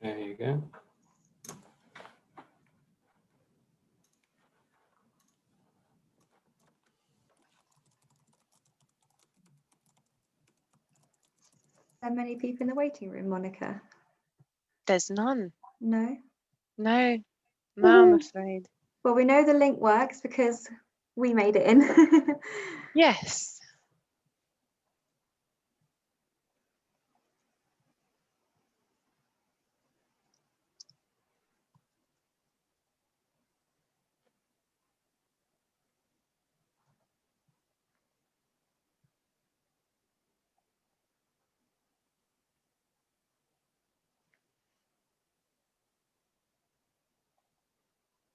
There you go. Are there many people in the waiting room, Monica? There's none. No? No, I'm afraid. Well, we know the link works because we made it in. Yes.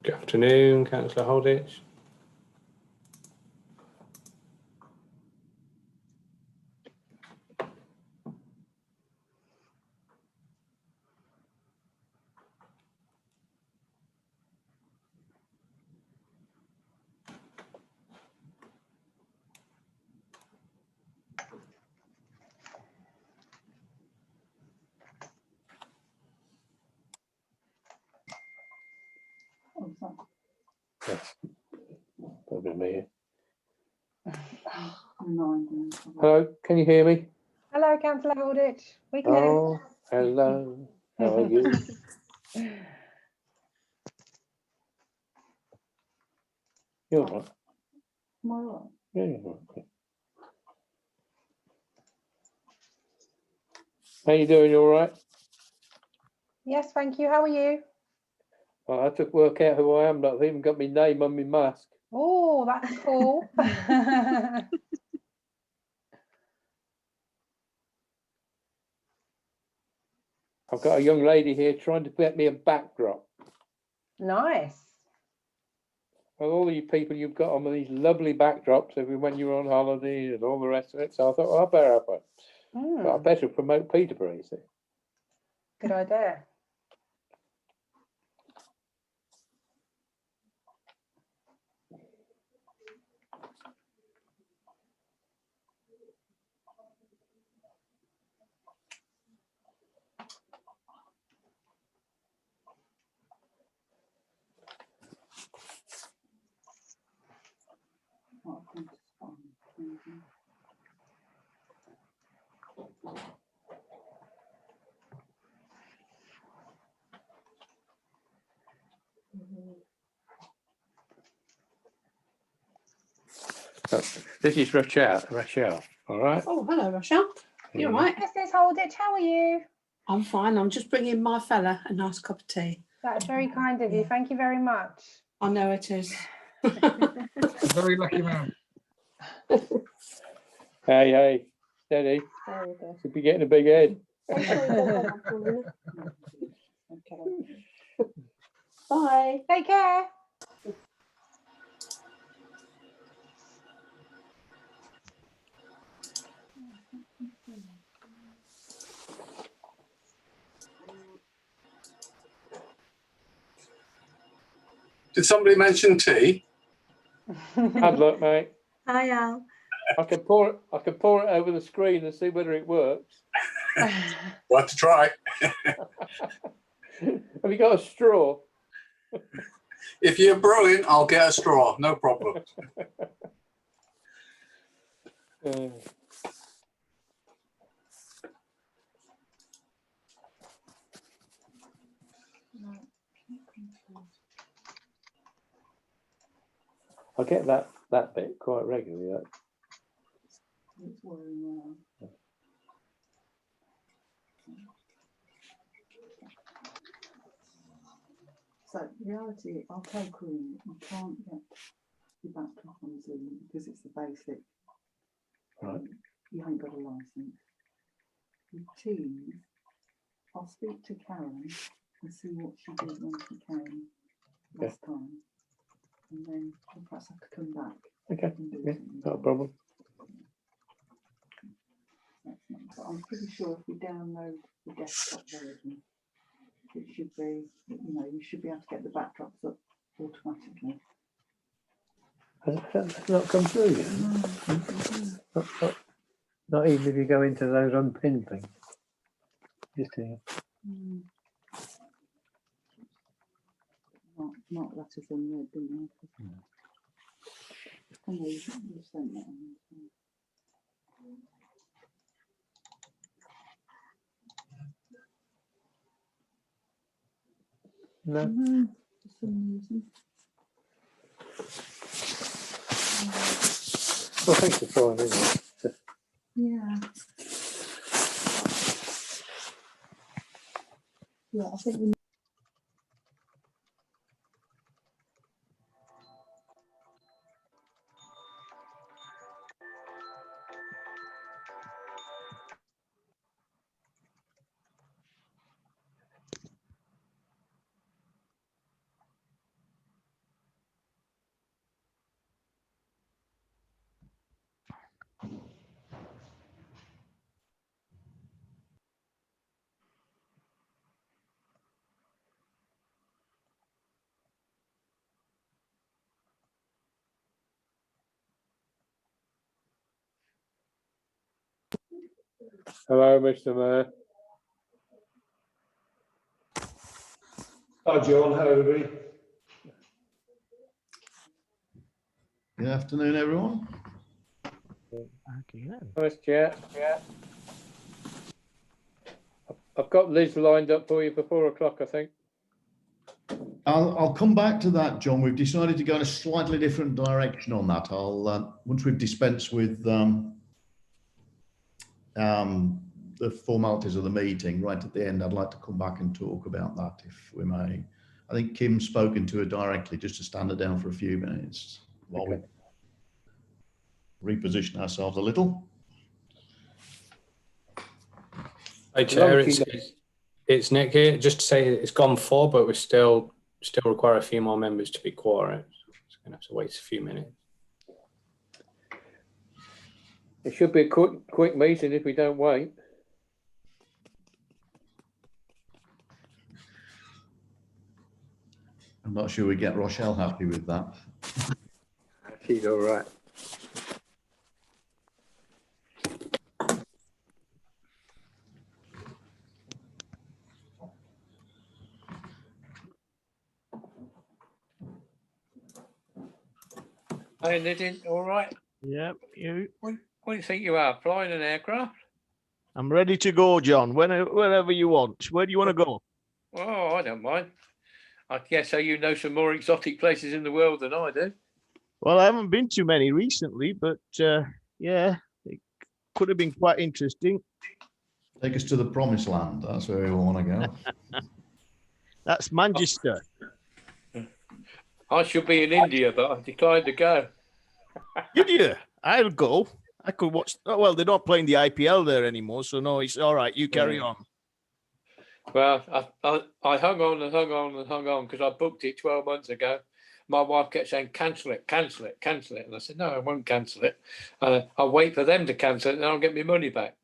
Good afternoon, Councillor Holditch. Yes, probably me. Hello, can you hear me? Hello, Councillor Holditch. We can. Oh, hello. How are you? You're all right. Am I right? Yeah, you're all right. How you doing? You all right? Yes, thank you. How are you? Well, I had to work out who I am, but I've even got my name on my mask. Oh, that's cool. I've got a young lady here trying to get me a backdrop. Nice. Well, all you people you've got on with these lovely backdrops every when you're on holiday and all the rest of it. So I thought, well, I better have one. But I better promote Peterborough, you see. Good idea. This is Rachel, all right? Oh, hello, Rochelle. You all right? Mrs. Holditch, how are you? I'm fine. I'm just bringing my fella a nice cup of tea. That's very kind of you. Thank you very much. I know it is. Very lucky man. Hey, steady. Should be getting a big head. Okay. Bye. Take care. Did somebody mention tea? Hard luck, mate. Hi, Al. I can pour it over the screen and see whether it works. We'll have to try. Have you got a straw? If you're brewing, I'll get a straw. No problem. I get that bit quite regularly. Like. So in reality, I'll tell Queen I can't get the backdrop on Zoom because it's the basic. Right. You haven't got a license. With Teams, I'll speak to Karen and see what she did when she came last time, and then I'll perhaps have to come back. Okay, yeah, not a problem. But I'm pretty sure if we download the desktop version, it should be, you should be able to get the backdrops up automatically. Has not come through yet? Not even if you go into those unpinned things. Just here. Mark letters in red, didn't they? Oh, no, you sent that on. No. No, for some reason. Well, thanks for trying, isn't it? Yeah. Yeah, I think we. Hello, Mr. Mayor. Hi, John. Hello, everybody. Good afternoon, everyone. Nice chat. I've got Liz lined up for you for 4 o'clock, I think. I'll come back to that, John. We've decided to go in a slightly different direction on that. Once we've dispensed with the formalities of the meeting, right at the end, I'd like to come back and talk about that, if we may. I think Kim's spoken to her directly, just to stand her down for a few minutes while we reposition ourselves a little. Hi, Chair. It's Nick here. Just to say it's gone 4, but we still require a few more members to be quorum. So we're going to have to wait a few minutes. It should be a quick meeting if we don't wait. I'm not sure we get Rochelle happy with that. She's all right. Hey, Nadine, all right? Yep, you. What do you think you are, flying an aircraft? I'm ready to go, John. Whenever you want. Where do you want to go? Oh, I don't mind. I guess so you know some more exotic places in the world than I do. Well, I haven't been to many recently, but yeah, it could have been quite interesting. Take us to the promised land. That's where we want to go. That's Manchester. I should be in India, but I declined to go. Did you? I'll go. I could watch. Oh, well, they're not playing the IPL there anymore, so no, it's all right. You carry on. Well, I hung on and hung on and hung on because I booked it 12 months ago. My wife kept saying, cancel it, cancel it, cancel it. And I said, no, I won't cancel it. I'll wait for them to cancel it and I'll get my money back.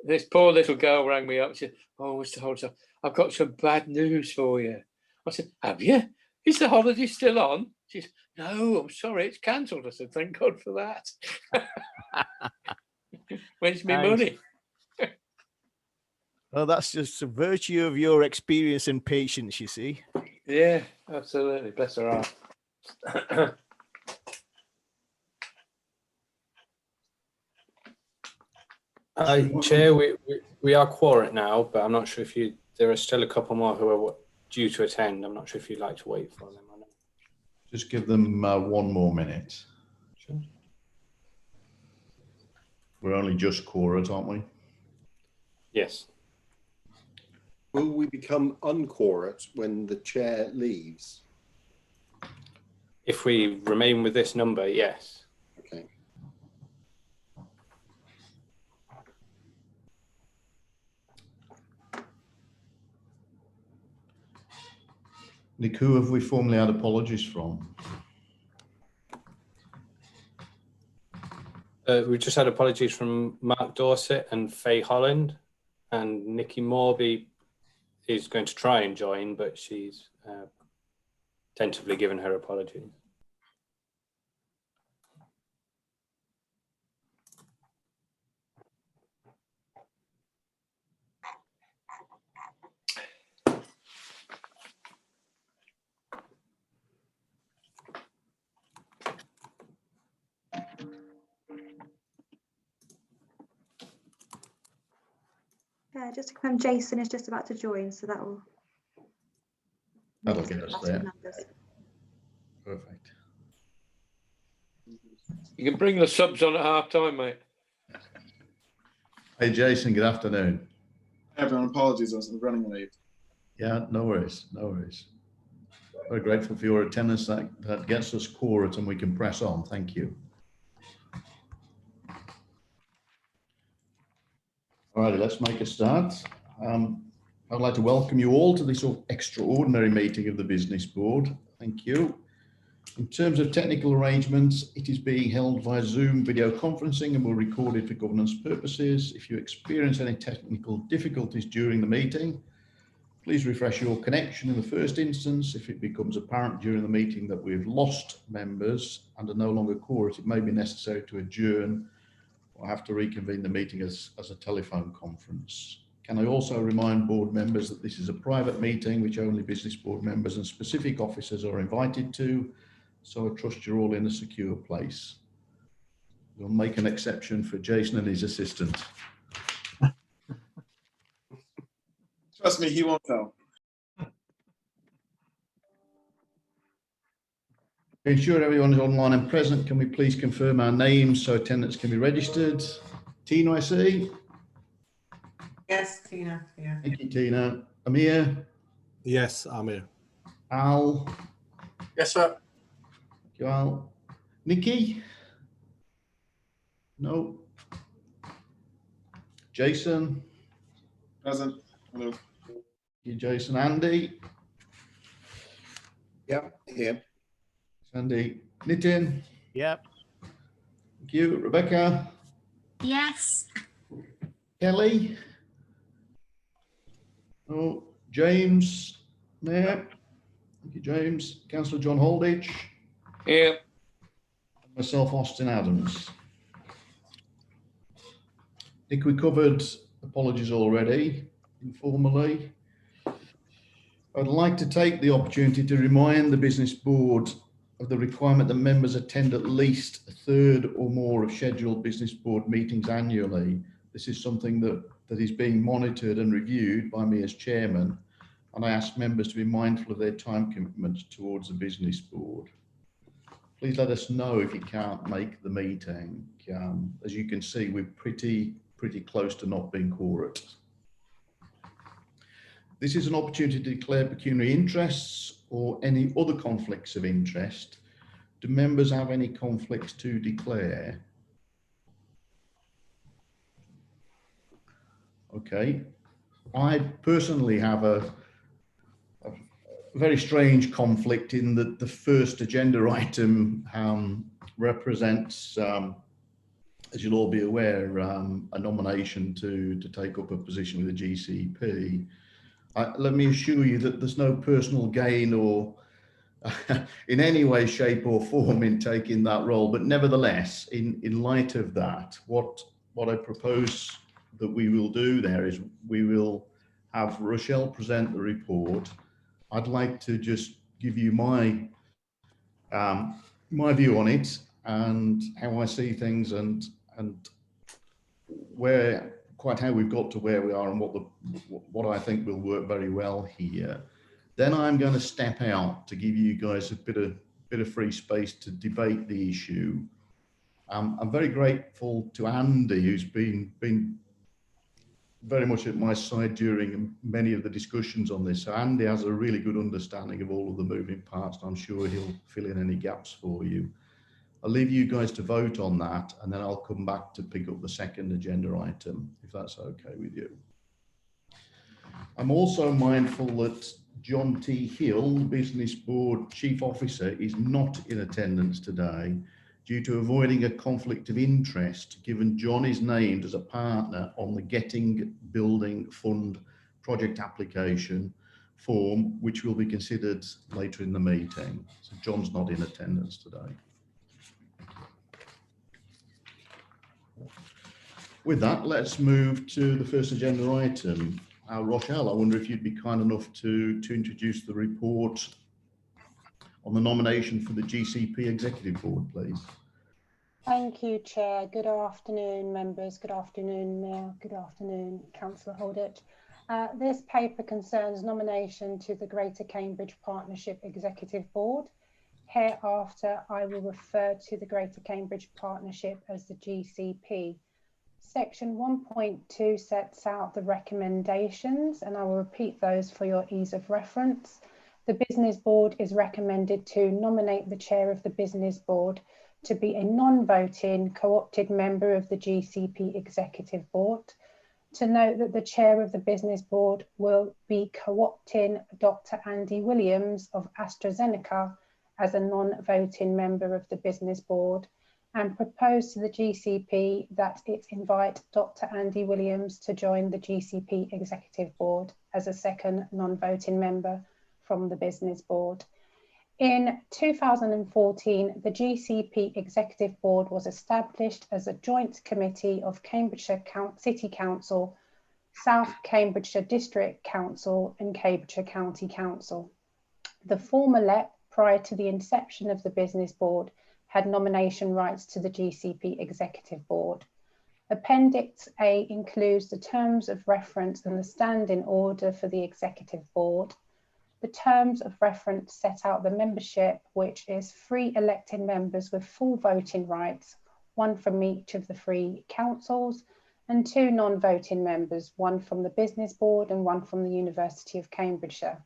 This poor little girl rang me up and said, oh, Mr. Holter, I've got some bad news for you. I said, have you? Is the holiday still on? She said, no, I'm sorry, it's cancelled. I said, thank God for that. Where's my money? Well, that's just a virtue of your experience and patience, you see. Yeah, absolutely. Bless her heart. Chair, we are quorate now, but I'm not sure if there are still a couple more who are due to attend. I'm not sure if you'd like to wait for them or not. Just give them 1 more minute. Sure. We're only just quorate, aren't we? Yes. Will we become unquorate when the chair leaves? If we remain with this number, yes. Okay. Nick, who have we formally had apologies from? We just had apologies from Mark Dorset and Faye Holland, and Nikki Morby is going to try and join, but she's tentatively given her apologies. Just to confirm, Jason is just about to join, so that will. That'll get us there. Numbers. Perfect. You can bring the subs on at half time, mate. Hey, Jason, good afternoon. Everyone, apologies, I was running late. Yeah, no worries, no worries. Very grateful for your attendance. That gets us quorate and we can press on. Thank you. All righty, let's make a start. I'd like to welcome you all to this extraordinary meeting of the Business Board. Thank you. In terms of technical arrangements, it is being held via Zoom video conferencing and will be recorded for governance purposes. If you experience any technical difficulties during the meeting, please refresh your connection in the first instance. If it becomes apparent during the meeting that we've lost members and are no longer quorate, it may be necessary to adjourn or have to reconvene the meeting as a telephone conference. Can I also remind board members that this is a private meeting which only Business Board members and specific officers are invited to, so I trust you're all in a secure place. We'll make an exception for Jason and his assistant. Trust me, he won't tell. To ensure everyone is online and present, can we please confirm our names so attendance can be registered? Tina, I see. Yes, Tina. Yeah. Thank you, Tina. Amir? Yes, Amir. Al? Yes, sir. Thank you, Al. Nikki? No. Jason? Present. Hello. Thank you, Jason. Andy? Yep, here. Andy. Nitin? Yep. Thank you. Rebecca? Yes. Kelly? No. James? Mayor? Thank you, James. Councillor John Holditch? Here. And myself, Austin Adams. I think we covered apologies already, informally. I'd like to take the opportunity to remind the Business Board of the requirement that members attend at least a third or more of scheduled Business Board meetings annually. This is something that is being monitored and reviewed by me as chairman, and I ask members to be mindful of their time commitments towards the Business Board. Please let us know if you can't make the meeting. As you can see, we're pretty close to not being quorate. This is an opportunity to declare pecuniary interests or any other conflicts of interest. Do members have any conflicts to declare? Okay. I personally have a very strange conflict in that the first agenda item represents, as you'll all be aware, a nomination to take up a position with the GCP. Let me assure you that there's no personal gain or in any way, shape or form in taking that role. But nevertheless, in light of that, what I propose that we will do there is we will have Rochelle present the report. I'd like to just give you my view on it and how I see things and how we've got to where we are and what I think will work very well here. Then I'm going to step out to give you guys a bit of free space to debate the issue. I'm very grateful to Andy, who's been very much at my side during many of the discussions on this. So Andy has a really good understanding of all of the moving parts, and I'm sure he'll fill in any gaps for you. I'll leave you guys to vote on that, and then I'll come back to pick up the second agenda item, if that's okay with you. I'm also mindful that John T. Hill, Business Board Chief Officer, is not in attendance today due to avoiding a conflict of interest, given John is named as a partner on the Getting Building Fund project application form, which will be considered later in the meeting. So John's not in attendance today. With that, let's move to the first agenda item. Rochelle, I wonder if you'd be kind enough to introduce the report on the nomination for the GCP Executive Board, please. Thank you, Chair. Good afternoon, members. Good afternoon, Mayor. Good afternoon, Councillor Holditch. This paper concerns nomination to the Greater Cambridge Partnership Executive Board. Hereafter, I will refer to the Greater Cambridge Partnership as the GCP. Section 1.2 sets out the recommendations, and I will repeat those for your ease of reference. The Business Board is recommended to nominate the Chair of the Business Board to be a non-voting co-opted member of the GCP Executive Board. To note that the Chair of the Business Board will be co-opting Dr. Andy Williams of AstraZeneca as a non-voting member of the Business Board, and propose to the GCP that it invite Dr. Andy Williams to join the GCP Executive Board as a second non-voting member from the Business Board. In 2014, the GCP Executive Board was established as a joint committee of Cambridgeshire City Council, South Cambridgeshire District Council and Cambridgeshire County Council. The former LEP, prior to the inception of the Business Board, had nomination rights to the GCP Executive Board. Appendix A includes the terms of reference and the standing order for the Executive Board. The terms of reference set out the membership, which is 3 elected members with full voting rights, 1 from each of the 3 councils, and 2 non-voting members, 1 from the Business Board and 1 from the University of Cambridgeshire.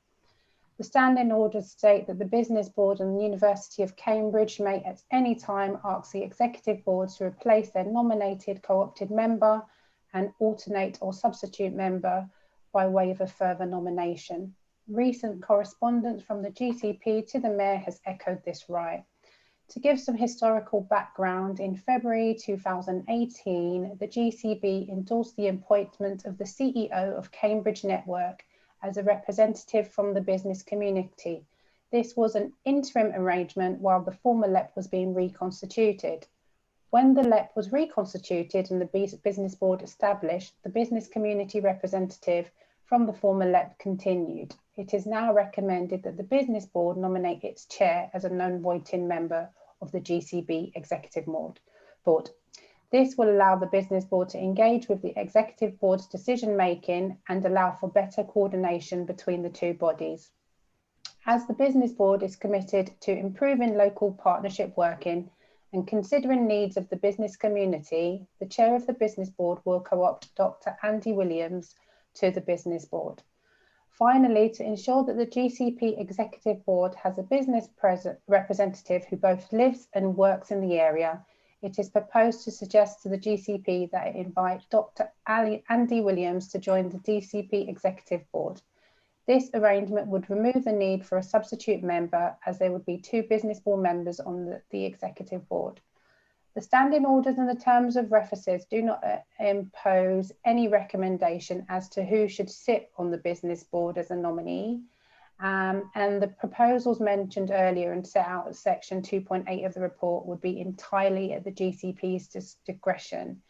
The standing orders state that the Business Board and the University of Cambridge may at any time ask the Executive Board to replace their nominated co-opted member and alternate or substitute member by way of a further nomination. Recent correspondence from the GCP to the Mayor has echoed this right. To give some historical background, in February 2018, the GCB endorsed the appointment of the CEO of Cambridge Network as a representative from the business community. This was an interim arrangement while the former LEP was being reconstituted. When the LEP was reconstituted and the Business Board established, the business community representative from the former LEP continued. It is now recommended that the Business Board nominate its chair as a non-voting member of the GCB Executive Board. This will allow the Business Board to engage with the Executive Board's decision-making and allow for better coordination between the 2 bodies. As the Business Board is committed to improving local partnership working and considering needs of the business community, the Chair of the Business Board will co-opt Dr. Andy Williams to the Business Board. Finally, to ensure that the GCP Executive Board has a business representative who both lives and works in the area, it is proposed to suggest to the GCP that it invite Dr. Andy Williams to join the GCP Executive Board. This arrangement would remove the need for a substitute member, as there would be 2 Business Board members on the Executive Board. The standing orders and the terms of references do not impose any recommendation as to who should sit on the Business Board as a nominee. And the proposals mentioned earlier and set out at section 2.8 of the report would be entirely at the GCP's discretion.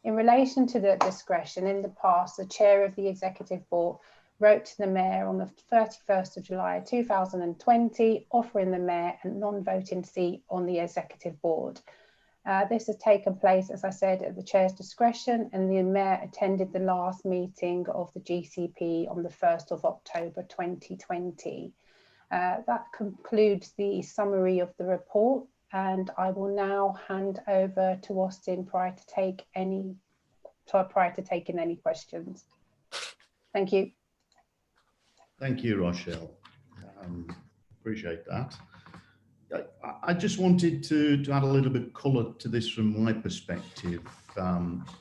In relation to the discretion, in the past, the Chair of the Executive Board wrote to the Mayor on the 31st of July 2020, offering the Mayor a non-voting seat on the Executive Board. This has taken place, as I said, at the Chair's discretion, and the Mayor attended the last meeting of the GCP on the 1st of October 2020. That concludes the summary of the report, and I will now hand over to Austin prior to taking any questions. Thank you. Thank you, Rochelle. Appreciate that. I just wanted to add a little bit of colour to this from my perspective,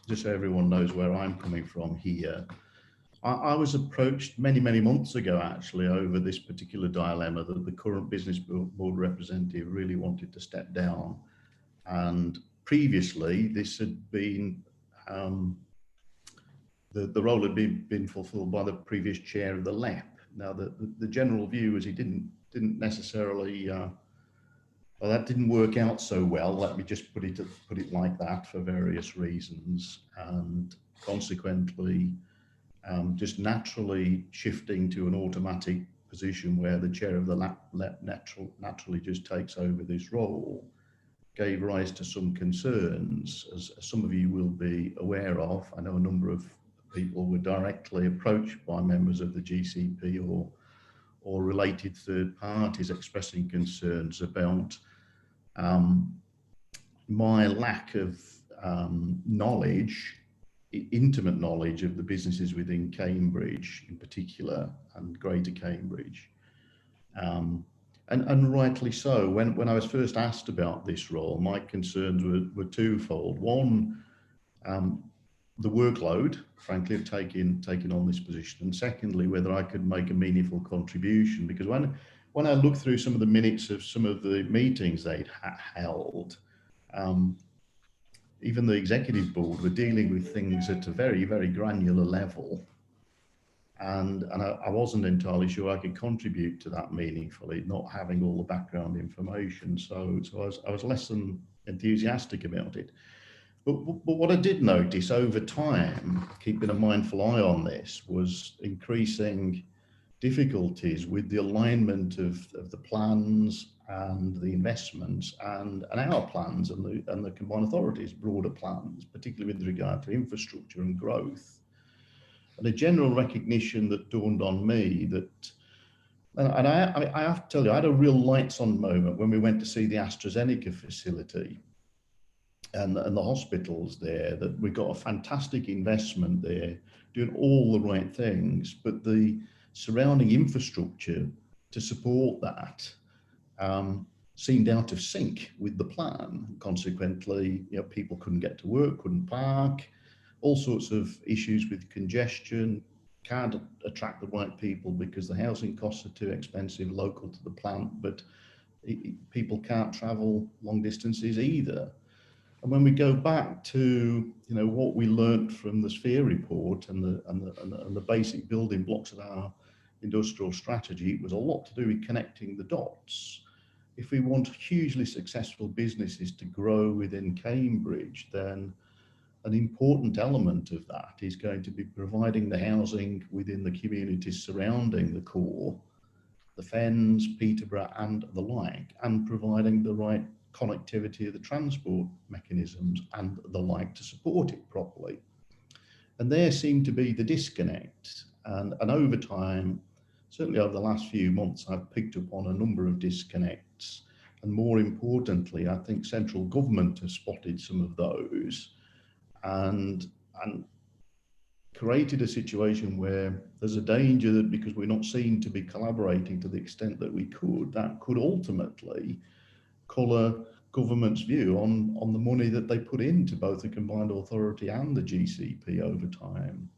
just so everyone knows where I'm coming from here. I was approached many, many months ago, actually, over this particular dilemma that the current Business Board representative really wanted to step down. And previously, this had been, the role had been fulfilled by the previous chair of the LEP. Now, the general view is he didn't necessarily, well, that didn't work out so well. Let me just put it like that, for various reasons, and consequently, just naturally shifting to an automatic position where the chair of the LEP naturally just takes over this role gave rise to some concerns, as some of you will be aware of. I know a number of people were directly approached by members of the GCP or related third parties expressing concerns about my lack of knowledge, intimate knowledge of the businesses within Cambridge in particular and Greater Cambridge. And rightly so. When I was first asked about this role, my concerns were twofold. One, the workload, frankly, of taking on this position, and secondly, whether I could make a meaningful contribution. Because when I looked through some of the minutes of some of the meetings they'd held, even the executive board were dealing with things at a very, very granular level. And I wasn't entirely sure I could contribute to that meaningfully, not having all the background information. So I was less than enthusiastic about it. But what I did notice over time, keeping a mindful eye on this, was increasing difficulties with the alignment of the plans and the investments and our plans and the combined authorities' broader plans, particularly with regard to infrastructure and growth. And a general recognition that dawned on me that, and I have to tell you, I had a real lights on moment when we went to see the AstraZeneca facility and the hospitals there, that we got a fantastic investment there, doing all the right things, but the surrounding infrastructure to support that seemed out of sync with the plan. Consequently, people couldn't get to work, couldn't park, all sorts of issues with congestion, can't attract the right people because the housing costs are too expensive local to the plant, but people can't travel long distances either. And when we go back to what we learnt from the Sphere report and the basic building blocks of our industrial strategy, it was a lot to do with connecting the dots. If we want hugely successful businesses to grow within Cambridge, then an important element of that is going to be providing the housing within the communities surrounding the core, the Fens, Peterborough and the like, and providing the right connectivity of the transport mechanisms and the like to support it properly. And there seemed to be the disconnect. And over time, certainly over the last few months, I've picked up on a number of disconnects. And more importantly, I think central government has spotted some of those and created a situation where there's a danger that because we're not seen to be collaborating to the extent that we could, that could ultimately colour government's view on the money that they put into both the combined authority and the GCP over time.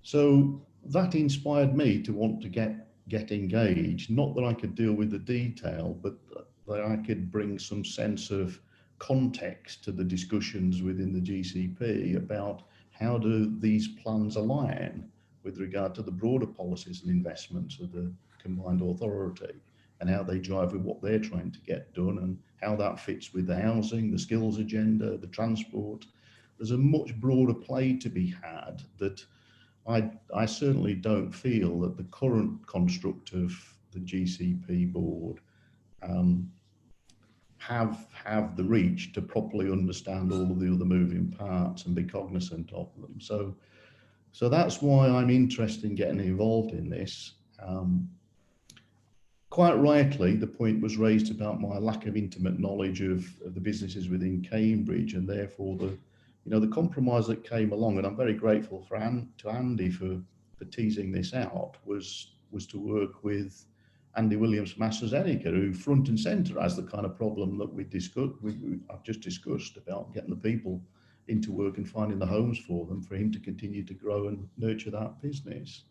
So that inspired me to want to get engaged, not that I could deal with the detail, but that I could bring some sense of context to the discussions within the GCP about how do these plans align with regard to the broader policies and investments of the combined authority and how they drive with what they're trying to get done and how that fits with the housing, the skills agenda, the transport. There's a much broader play to be had that I certainly don't feel that the current construct of the GCP board have the reach to properly understand all of the other moving parts and be cognizant of them. So that's why I'm interested in getting involved in this. Quite rightly, the point was raised about my lack of intimate knowledge of the businesses within Cambridge, and therefore the compromise that came along, and I'm very grateful to Andy for teasing this out, was to work with Andy Williams from AstraZeneca, who front and centre has the kind of problem that I've just discussed about getting the people into work and finding the homes for them, for him to continue to grow and nurture that business.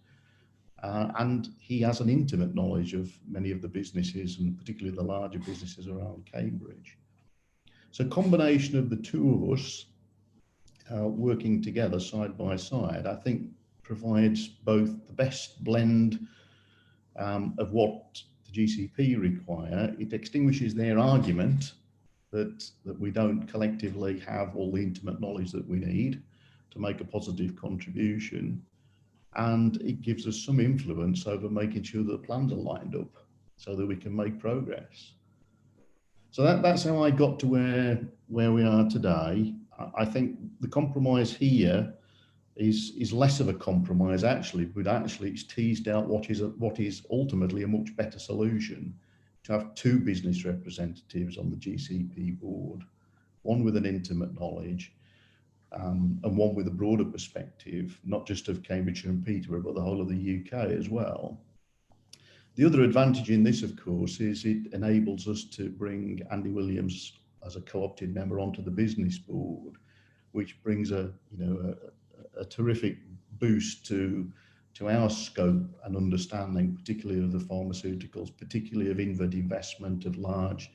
And he has an intimate knowledge of many of the businesses, and particularly the larger businesses around Cambridge. So a combination of the two of us working together side by side, I think provides both the best blend of what the GCP require. It extinguishes their argument that we don't collectively have all the intimate knowledge that we need to make a positive contribution. And it gives us some influence over making sure that the plans are lined up so that we can make progress. So that's how I got to where we are today. I think the compromise here is less of a compromise actually, but actually it's teased out what is ultimately a much better solution, to have two business representatives on the GCP board, one with an intimate knowledge and one with a broader perspective, not just of Cambridgeshire and Peterborough, but the whole of the UK as well. The other advantage in this, of course, is it enables us to bring Andy Williams as a co-opted member onto the business board, which brings a terrific boost to our scope and understanding, particularly of the pharmaceuticals, particularly of inward investment of large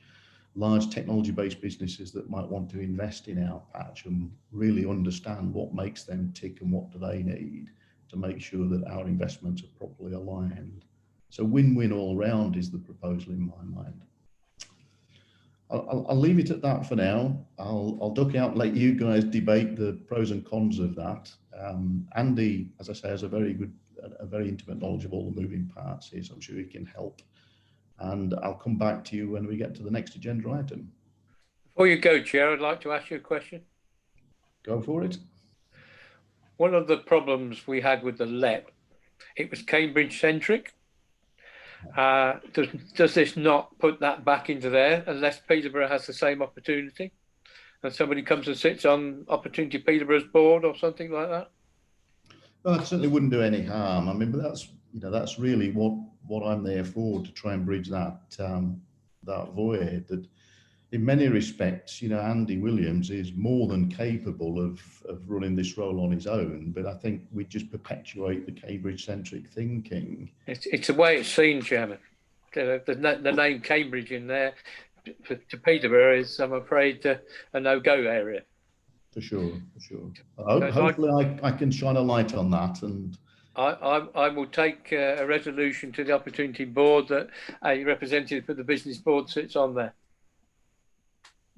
technology-based businesses that might want to invest in our patch and really understand what makes them tick and what do they need to make sure that our investments are properly aligned. So win-win all round is the proposal in my mind. I'll leave it at that for now. I'll duck out and let you guys debate the pros and cons of that. Andy, as I say, has a very intimate knowledge of all the moving parts here, so I'm sure he can help. And I'll come back to you when we get to the next agenda item. Before you go, Chair, I'd like to ask you a question. Go for it. One of the problems we had with the LEP, it was Cambridge-centric. Does this not put that back into there unless Peterborough has the same opportunity and somebody comes and sits on Opportunity Peterborough's board or something like that? Well, it certainly wouldn't do any harm. I mean, but that's really what I'm there for, to try and bridge that void. That in many respects, Andy Williams is more than capable of running this role on his own, but I think we just perpetuate the Cambridge-centric thinking. It's the way it's seen, Chairman. The name Cambridge in there to Peterborough is, I'm afraid, a no-go area. For sure. Hopefully I can shine a light on that. And I will take a resolution to the Opportunity Board that a representative for the Business Board sits on there.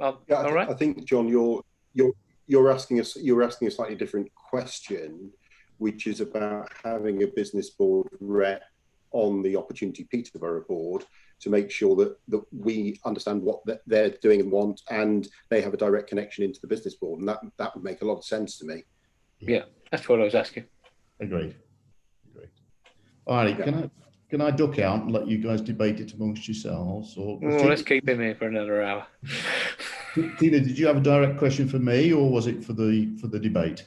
Yeah, I think, John, you're asking a slightly different question, which is about having a business board rep on the Opportunity Peterborough board to make sure that we understand what they're doing and want, and they have a direct connection into the business board, and that would make a lot of sense to me. Yeah, that's what I was asking. Agreed. All right, yeah. Can I duck out and let you guys debate it amongst yourselves? Or let's keep him here for another hour. Tina, did you have a direct question for me, or was it for the debate?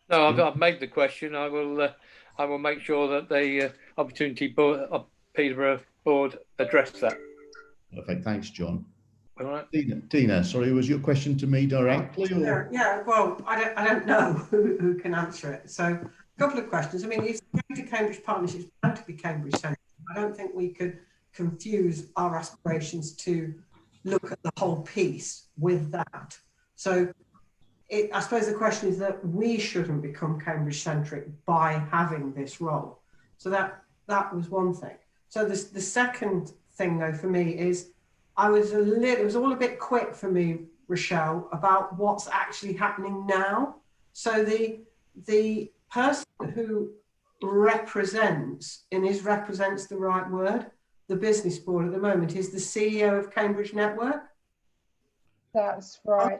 No, I've made the question. I will make sure that the Opportunity Board, Peterborough Board address that. Perfect. Thanks, John. All right. Tina, sorry, was your question to me directly? Or? Yeah, well, I don't know who can answer it. So a couple of questions. I mean, it's the Cambridge Partnership is bound to be Cambridge centric. I don't think we could confuse our aspirations to look at the whole piece with that. So I suppose the question is that we shouldn't become Cambridge centric by having this role. So that was one thing. So the second thing though for me is it was all a bit quick for me, Rochelle, about what's actually happening now. So the person who represents, and represents the right word, the business board at the moment is the CEO of Cambridge Network. That's right.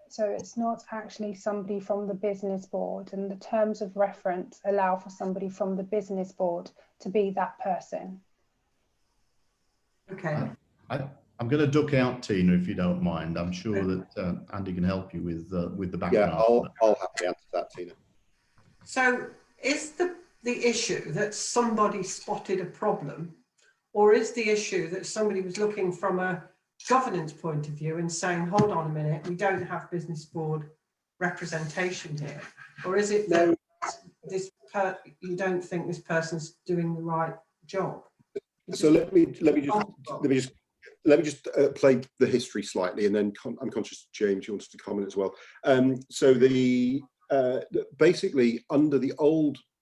So it's not actually somebody from the business board, and the terms of reference allow for somebody from the business board to be that person. Okay. I'm going to duck out, Tina, if you don't mind. I'm sure that Andy can help you with the background. Yeah, I'll happily answer that, Tina. So is the issue that somebody spotted a problem, or is the issue that somebody was looking from a governance point of view and saying, hold on a minute, we don't have business board representation here? Or is it that you don't think this person's doing the right job? So let me just play the history slightly, and then I'm conscious James, you wanted to comment as well. So basically under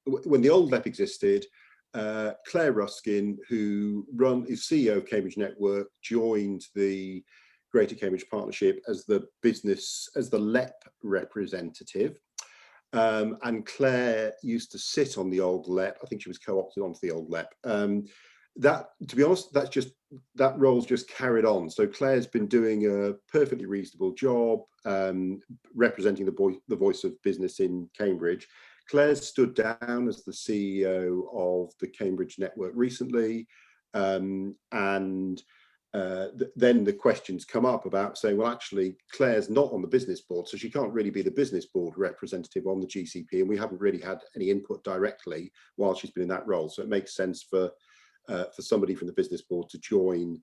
when the old LEP existed, Claire Ruskin, who is CEO of Cambridge Network, joined the Greater Cambridge Partnership as the LEP representative. And Claire used to sit on the old LEP. I think she was co-opted onto the old LEP. that, to be honest, that role's just carried on. So Claire's been doing a perfectly reasonable job representing the voice of business in Cambridge. Claire's stood down as the CEO of the Cambridge Network recently, then the questions come up about saying, well, actually, Claire's not on the business board, so she can't really be the business board representative on the GCP, and we haven't really had any input directly while she's been in that role. So it makes sense for somebody from the business board to join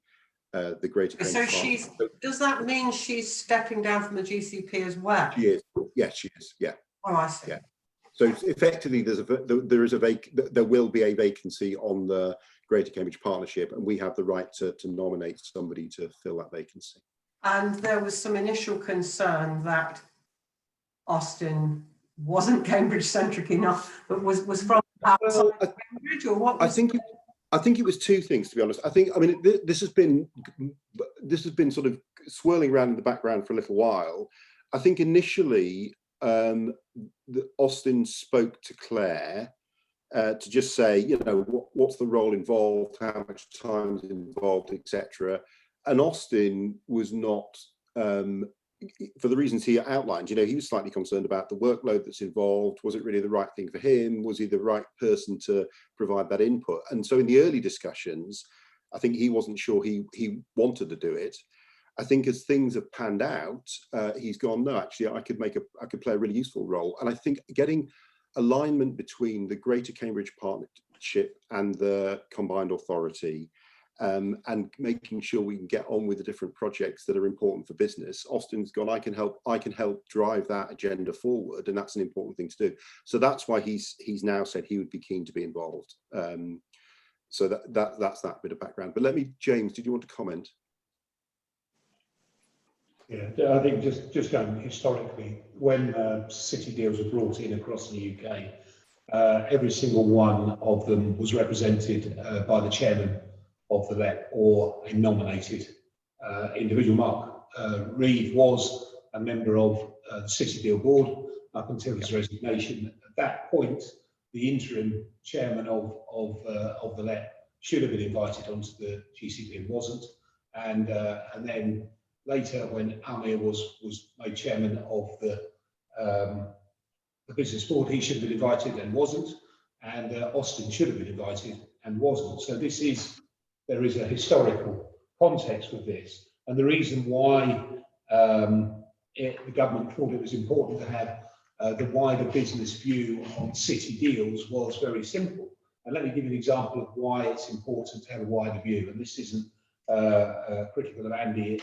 the Greater Cambridge. So does that mean she's stepping down from the GCP as well? She is. Yes, she is. Yeah. Oh, I see. Yeah. So effectively, there will be a vacancy on the Greater Cambridge Partnership, and we have the right to nominate somebody to fill that vacancy. And there was some initial concern that Austin wasn't Cambridge-centric enough, but was from outside Cambridge, or what? I think it was two things, to be honest. This has been sort of swirling around in the background for a little while. I think initially Austin spoke to Claire to just say, what's the role involved, how much time is involved, etc. And Austin was not, for the reasons he outlined, he was slightly concerned about the workload that's involved. Was it really the right thing for him? Was he the right person to provide that input? And so in the early discussions, I think he wasn't sure he wanted to do it. I think as things have panned out, he's gone, no, actually, I could play a really useful role. And I think getting alignment between the Greater Cambridge Partnership and the Combined Authority, and making sure we can get on with the different projects that are important for business. Austin's gone, I can help drive that agenda forward, and that's an important thing to do. So that's why he's now said he would be keen to be involved. So that's that bit of background. But James, did you want to comment? Yeah, I think just going historically, when city deals were brought in across the UK, every single one of them was represented by the chairman of the LEP or a nominated individual. Mark Reed was a member of the City Deal Board up until his resignation. At that point, the interim chairman of the LEP should have been invited onto the GCP and wasn't. And then later, when Amir was made chairman of the business board, he should have been invited and wasn't. And Austin should have been invited and wasn't. So there is a historical context with this. And the reason why the government thought it was important to have the wider business view on city deals was very simple. And let me give you an example of why it's important to have a wider view. And this isn't critical of Andy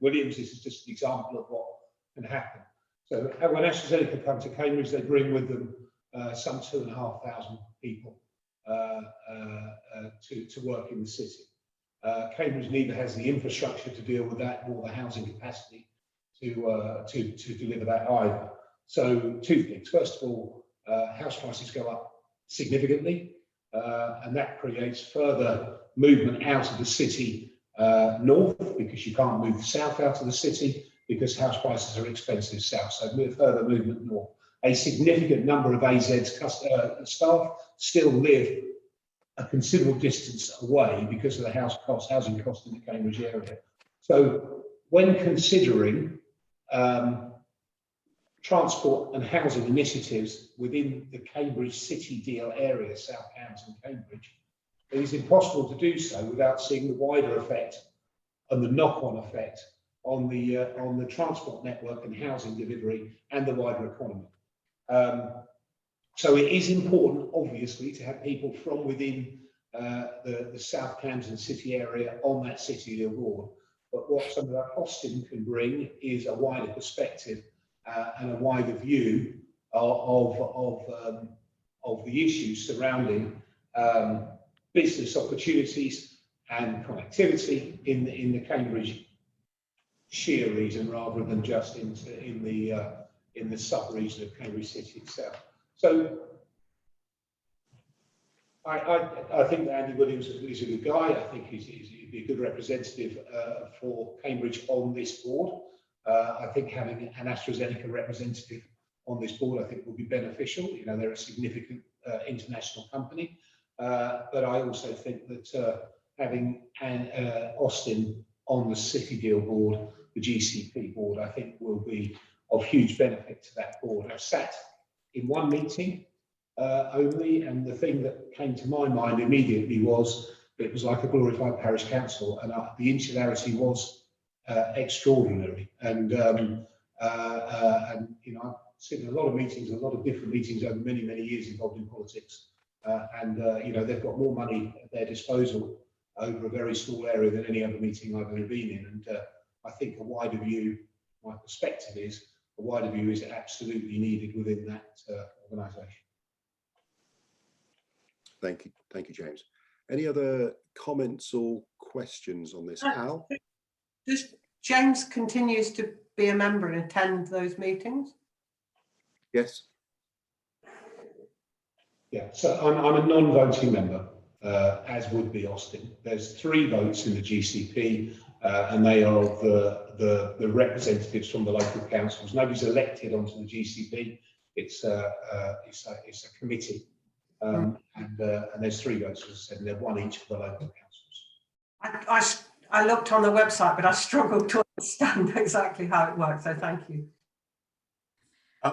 Williams. This is just an example of what can happen. So when AstraZeneca come to Cambridge, they bring with them some 2,500 people to work in the city. Cambridge neither has the infrastructure to deal with that nor the housing capacity to deliver that either. So two things. First of all, house prices go up significantly, and that creates further movement out of the city north, because you can't move south out of the city because house prices are expensive south. So further movement north. A significant number of AZ's staff still live a considerable distance away because of the housing cost in the Cambridge area. So when considering transport and housing initiatives within the Cambridge City Deal area, South Cambs and Cambridge, it is impossible to do so without seeing the wider effect and the knock-on effect on the transport network and housing delivery and the wider economy. So it is important, obviously, to have people from within the South Cambs and City area on that City Deal board. But what some of that Austin can bring is a wider perspective and a wider view of the issues surrounding business opportunities and connectivity in the Cambridge sheer region, rather than just in the sub-region of Cambridge City itself. So I think that Andy Williams is a good guy. I think he'd be a good representative for Cambridge on this board. I think having an AstraZeneca representative on this board, I think, will be beneficial. They're a significant international company. But I also think that having Austin on the City Deal board, the GCP board, I think will be of huge benefit to that board. I've sat in one meeting only, and the thing that came to my mind immediately was it was like a glorified parish council, and the insularity was extraordinary. And you know, I've seen a lot of meetings, a lot of different meetings over many, many years involved in politics, and you know, they've got more money at their disposal over a very small area than any other meeting I've ever been in. And I think a wider view, my perspective is, a wider view is absolutely needed within that organisation. Thank you, James. Any other comments or questions on this? Al? Does James continues to be a member and attend those meetings? Yes. Yeah, so I'm a non-voting member, as would be Austin. There's 3 votes in the GCP, and they are the representatives from the local councils. Nobody's elected onto the GCP. It's a committee, and there's 3 votes, as I said, and they're 1 each for the local councils. I looked on the website, but I struggled to understand exactly how it works. So thank you.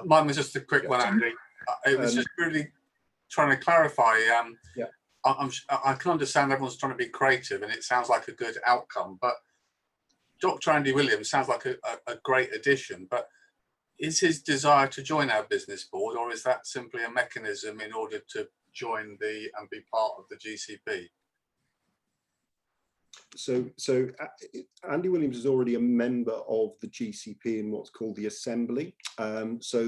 Mine was just a quick one, Andy. It was just really trying to clarify. I can understand everyone's trying to be creative, and it sounds like a good outcome. But Dr. Andy Williams sounds like a great addition. But is his desire to join our business board, or is that simply a mechanism in order to join and be part of the GCP? So Andy Williams is already a member of the GCP in what's called the Assembly. So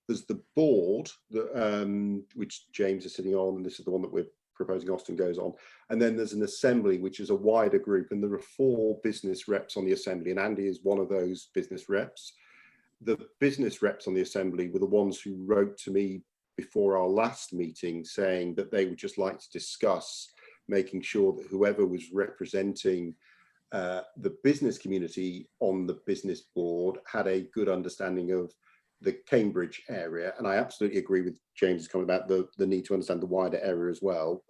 there's the board that, which James is sitting on, and this is the one that we're proposing Austin goes on. And then there's an Assembly, which is a wider group, and there are 4 business reps on the Assembly, and Andy is one of those business reps. The business reps on the Assembly were the ones who wrote to me before our last meeting saying that they would just like to discuss making sure that whoever was representing the business community on the business board had a good understanding of the Cambridge area. And I absolutely agree with James's comment about the need to understand the wider area as well.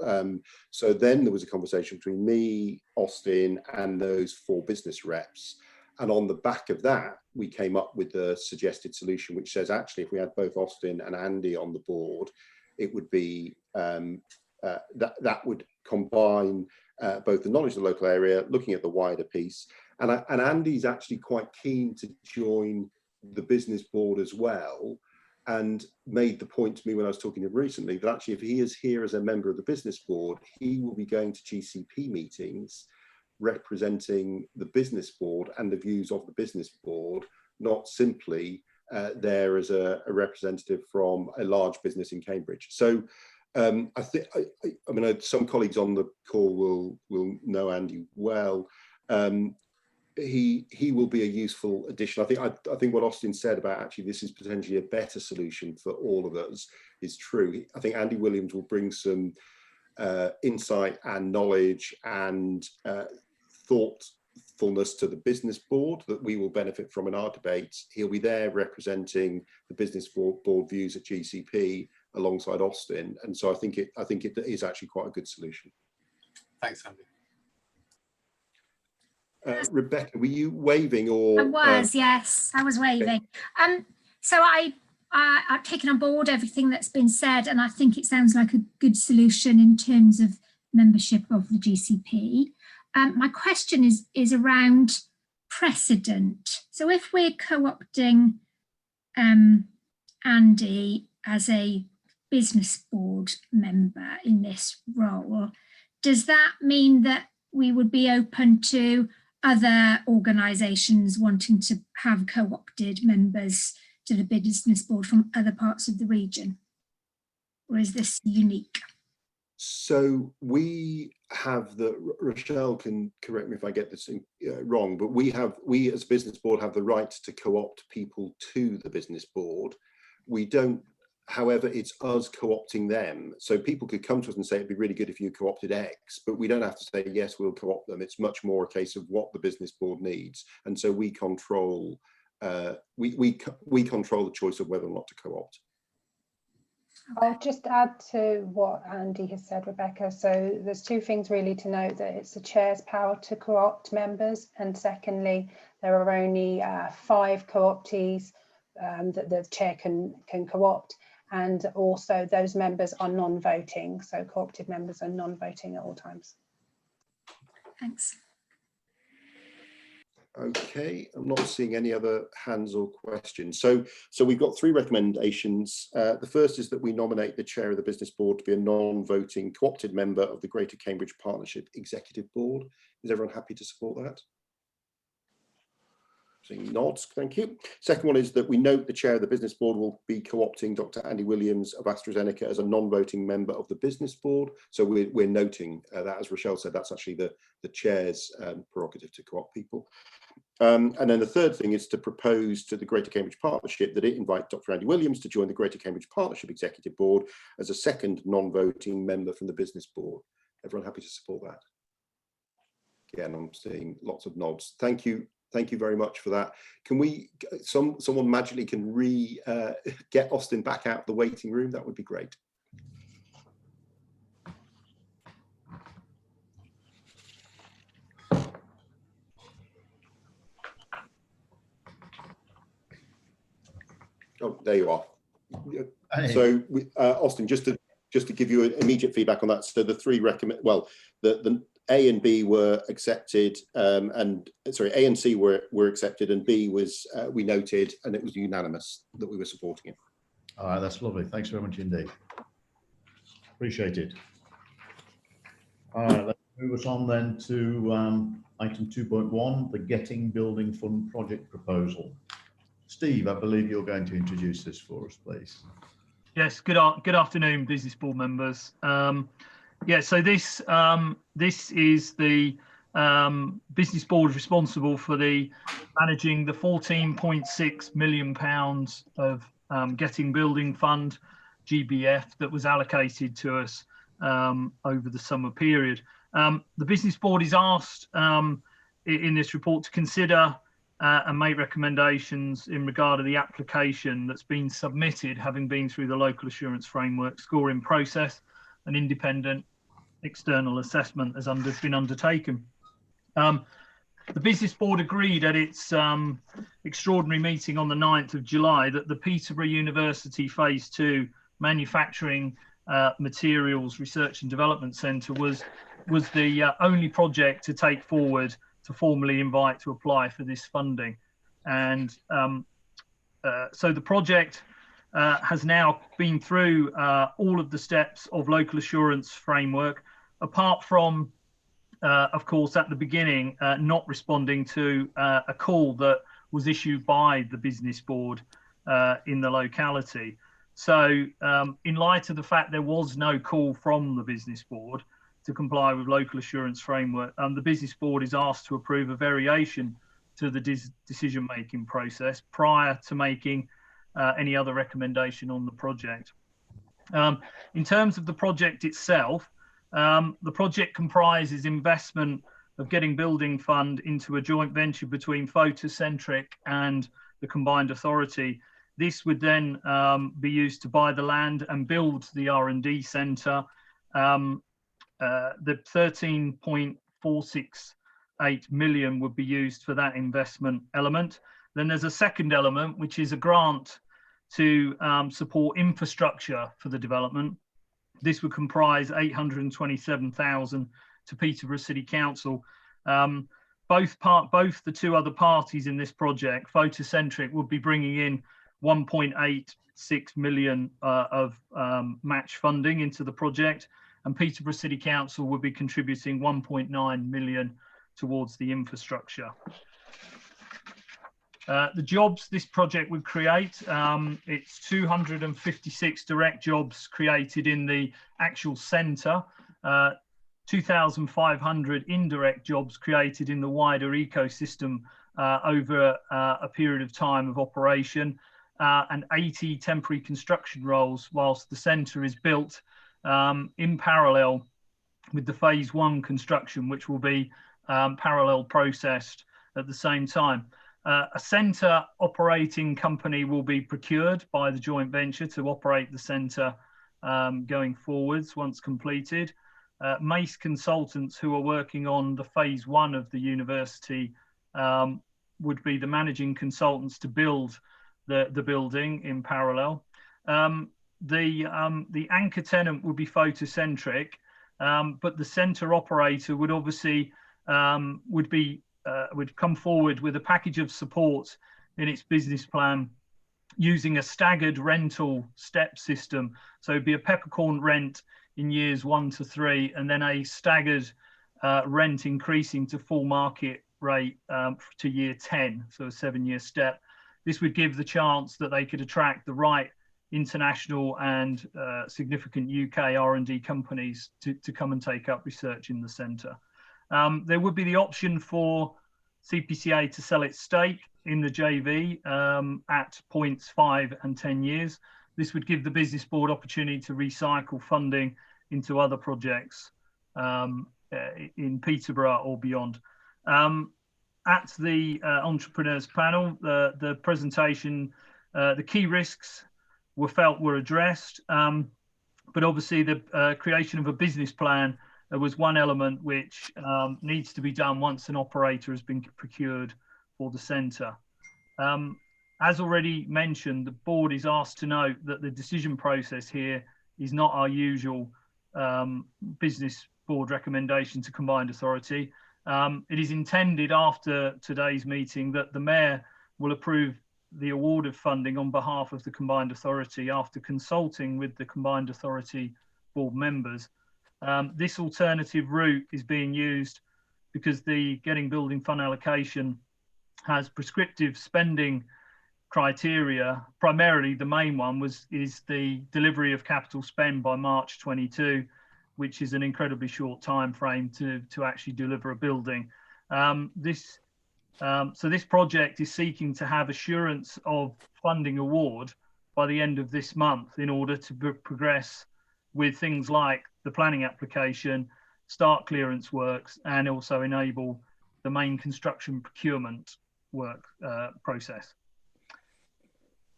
So then there was a conversation between me, Austin, and those 4 business reps. And on the back of that, we came up with the suggested solution, which says, actually, if we had both Austin and Andy on the board, it would be that would combine both the knowledge of the local area, looking at the wider piece. And Andy's actually quite keen to join the business board as well, and made the point to me when I was talking to him recently that actually if he is here as a member of the business board, he will be going to GCP meetings representing the business board and the views of the business board, not simply there as a representative from a large business in Cambridge. So I mean, some colleagues on the call will know Andy well. He will be a useful addition. I think what Austin said about actually this is potentially a better solution for all of us is true. I think Andy Williams will bring some insight and knowledge and thoughtfulness to the business board that we will benefit from in our debates. He'll be there representing the business board views at GCP alongside Austin, and so I think it is actually quite a good solution. Thanks, Andy. Rebecca, were you waving or? I was, yes, I was waving. Okay. So I've taken on board everything that's been said, and I think it sounds like a good solution in terms of membership of the GCP. My question is around precedent. So if we're co-opting Andy as a business board member in this role, does that mean that we would be open to other organisations wanting to have co-opted members to the business board from other parts of the region? Or is this unique? So we have Rochelle can correct me if I get this wrong, but we as a business board have the right to co-opt people to the business board. We don't, however, it's us co-opting them. So people could come to us and say, it'd be really good if you co-opted X, but we don't have to say, yes, we'll co-opt them. It's much more a case of what the business board needs. And so we control, we control the choice of whether or not to co-opt. I'll just add to what Andy has said, Rebecca. So there's two things really to note: that it's the chair's power to co-opt members, and secondly, there are only 5 co-optees that the chair can co-opt, and also those members are non-voting. So co-opted members are non-voting at all times. Thanks. Okay, I'm not seeing any other hands or questions. So we've got 3 recommendations. The first is that we nominate the chair of the business board to be a non-voting co-opted member of the Greater Cambridge Partnership Executive Board. Is everyone happy to support that? Seeing nods, thank you. Second one is that we note the chair of the business board will be co-opting Dr. Andy Williams of AstraZeneca as a non-voting member of the business board. So we're noting that, as Rochelle said, that's actually the chair's prerogative to co-opt people. And then the third thing is to propose to the Greater Cambridge Partnership that it invite Dr. Andy Williams to join the Greater Cambridge Partnership Executive Board as a second non-voting member from the business board. Everyone happy to support that? Again, I'm seeing lots of nods. Thank you. Thank you very much for that. Can we, someone magically can get Austin back out of the waiting room? That would be great. Oh, there you are. Hey. So, Austin, just to give you immediate feedback on that. So the 3 recommend, well, the A and B were accepted, and sorry, A and C were accepted, and B was we noted, and it was unanimous that we were supporting it. All right, that's lovely. Thanks very much indeed. Appreciate it. All right, let's move us on then to item 2.1, the Getting Building Fund project proposal. Steve, I believe you're going to introduce this for us, please. Yes, good afternoon, business board members. Yeah, so this is the business board responsible for managing the £14.6 million of Getting Building Fund, GBF, that was allocated to us over the summer period. The business board is asked in this report to consider and make recommendations in regard to the application that's been submitted, having been through the local assurance framework scoring process. An independent external assessment has been undertaken. The business board agreed at its extraordinary meeting on the 9th of July that the Peterborough University Phase 2 Manufacturing Materials Research and Development Centre was the only project to take forward to formally invite to apply for this funding. And so the project has now been through all of the steps of local assurance framework, apart from, of course, at the beginning, not responding to a call that was issued by the business board in the locality. So in light of the fact there was no call from the business board to comply with local assurance framework, the business board is asked to approve a variation to the decision-making process prior to making any other recommendation on the project. In terms of the project itself, the project comprises investment of Getting Building Fund into a joint venture between Photocentric and the combined authority. This would then be used to buy the land and build the R&D centre. The 13.468 million would be used for that investment element. Then there's a second element, which is a grant to support infrastructure for the development. This would comprise 827,000 to Peterborough City Council. Both the 2 other parties in this project, Photocentric, would be bringing in 1.86 million of match funding into the project, and Peterborough City Council will be contributing 1.9 million towards the infrastructure. The jobs this project would create, it's 256 direct jobs created in the actual centre, 2,500 indirect jobs created in the wider ecosystem over a period of time of operation, and 80 temporary construction roles whilst the centre is built in parallel with the phase 1 construction, which will be parallel processed at the same time. A centre operating company will be procured by the joint venture to operate the centre going forwards once completed. Mace consultants who are working on the phase 1 of the university would be the managing consultants to build the building in parallel. The anchor tenant would be photocentric, but the centre operator would obviously would come forward with a package of support in its business plan using a staggered rental step system. So it'd be a peppercorn rent in years 1 to 3, and then a staggered rent increasing to full market rate to year 10, so a 7-year step. This would give the chance that they could attract the right international and significant UK R&D companies to come and take up research in the centre. There would be the option for CPCA to sell its stake in the JV at points 5 and 10 years. This would give the business board opportunity to recycle funding into other projects in Peterborough or beyond. At the entrepreneurs panel, the presentation, the key risks were addressed, but obviously the creation of a business plan was one element which needs to be done once an operator has been procured for the centre. As already mentioned, the board is asked to note that the decision process here is not our usual business board recommendation to combined authority. It is intended after today's meeting that the mayor will approve the award of funding on behalf of the combined authority after consulting with the combined authority board members. This alternative route is being used because the Getting Building Fund allocation has prescriptive spending criteria. Primarily, the main one is the delivery of capital spend by March 22, which is an incredibly short time frame to actually deliver a building. So this project is seeking to have assurance of funding award by the end of this month in order to progress with things like the planning application, start clearance works, and also enable the main construction procurement work process.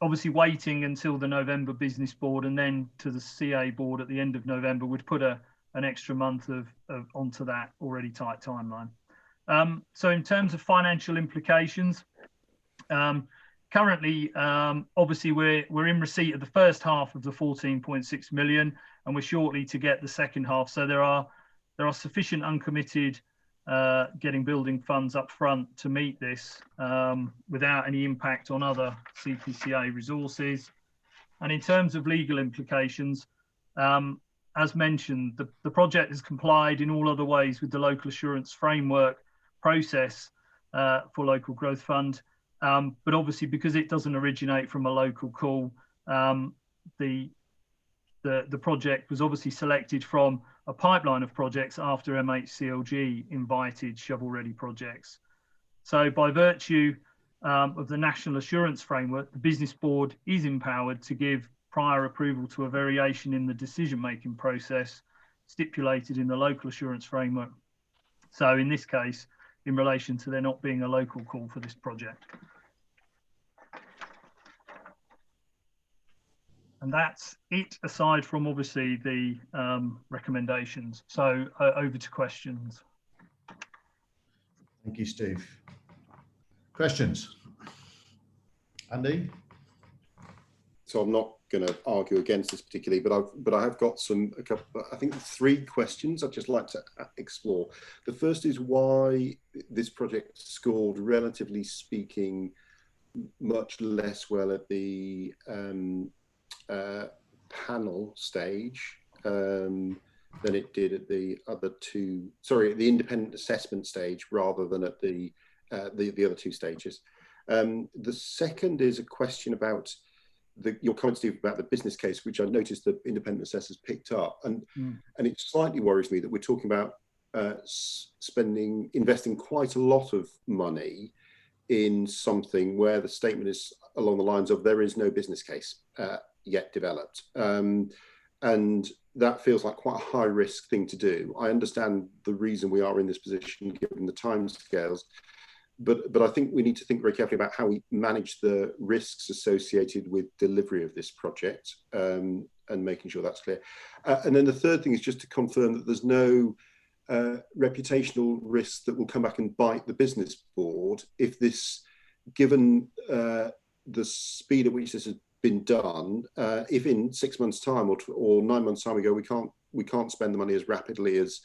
Obviously, waiting until the November business board and then to the CA board at the end of November would put an extra month onto that already tight timeline. So in terms of financial implications, currently, obviously we're in receipt of the first half of the 14.6 million, and we're shortly to get the second half. So there are sufficient uncommitted Getting Building funds up front to meet this without any impact on other CPCA resources. And in terms of legal implications, as mentioned, the project has complied in all other ways with the local assurance framework process for Local Growth Fund. But obviously, because it doesn't originate from a local call, the project was obviously selected from a pipeline of projects after MHCLG invited shovel-ready projects. So by virtue of the National Assurance Framework, the Business Board is empowered to give prior approval to a variation in the decision-making process stipulated in the Local Assurance Framework. So in this case, in relation to there not being a local call for this project. And that's it, aside from obviously the recommendations. So over to questions. Thank you, Steve. Questions? Andy? So I'm not going to argue against this particularly, but I have got I think 3 questions I'd just like to explore. The first is why this project scored, relatively speaking, much less well at the panel stage than it did at the other 2. Sorry, at the independent assessment stage rather than at the other 2 stages. The second is a question about your comment, Steve, about the business case, which I noticed the independent assessors picked up, and it slightly worries me that we're talking about investing quite a lot of money in something where the statement is along the lines of there is no business case yet developed, and that feels like quite a high risk thing to do. I understand the reason we are in this position given the timescales, but I think we need to think very carefully about how we manage the risks associated with delivery of this project, and making sure that's clear. And then the third thing is just to confirm that there's no reputational risks that will come back and bite the business board if this, given the speed at which this has been done, if in 6 months' time or 9 months' time we go, we can't spend the money as rapidly as